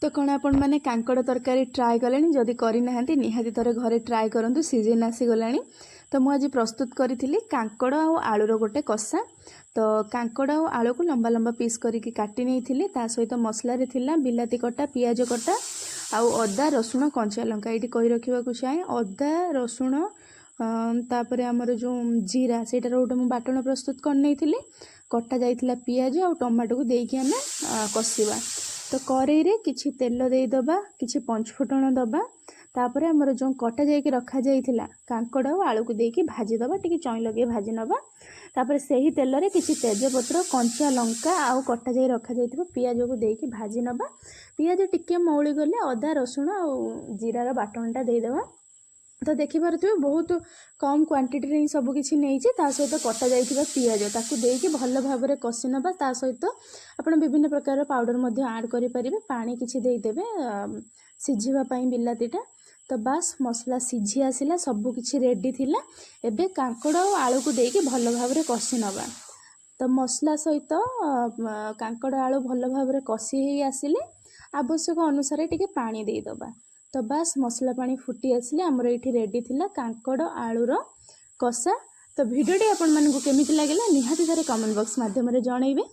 तो कौन आपण मैंने कांकड़ तरकारी ट्राए कले जदि करना निहाती थरे घरे ट्राए करूँ सीजन आसीगला। तो मुझे प्रस्तुत करी कांकड़ आ आलूर गोटे कषा। तो कांकड़ आ आलू को लंबा लंबा पीस करके काटी नहीं ता सहित मसला बिलाती कटा पियाज कटा आउ अदा रसुण कंचा लंका ये कही रखा चाहे अदा रसुण तापर आमर जो जीरा से गोटे मुझे बाटण प्रस्तुत करनी कटा जाइथिला पियाज आ टमाटो को देकी आमे कषिबा। तो कड़े किछि तेल देदबा किछि पंचफुटण दबा तापर आमर जो कटा जाइके रखा जाइथिला कांकड़ आ आलू को देकी भाजी दबा टिके चई लगे भाजी नबा। तापर सही तेल रे किछि तेजपत्र कंचा लंका आउ कटा जाई रखा जाइथिबा पियाज को देकी भाजी नबा। पियाज टिके मौली गले अदा रसुण आ जीरार बाटणटा देदबा। तो देखिपे बहुत कम क्वांटिटी रे सबकि नहीं सहित कटा जाइथिबा पियाज ताकू देकी भल भाव में कषि नबा। ता सहित आपण विभिन्न प्रकार पाउडर ऐड करि परिबे पानी किछि देदेबे सिझिबा पई बिलातीटा। तो बास मसला सिझी आसिला सबकि रेडी थिला। एबे कांकड़ और आलू को देकी भल भाव में कषि नबा। तो मसला सहित कांकड़ आलू भल भाव में कषि ही आसिले आवश्यक अनुसार टिके पानी देदबा। तो बास मसला पानी फुटी आसिले आमर ये रेडी थिला कांकड़ आलूर कषा। तो भिडियोटी आपण मानकु केमिति लागला निहाती थारे कमेंट बॉक्स माध्यम रे जणाइबे।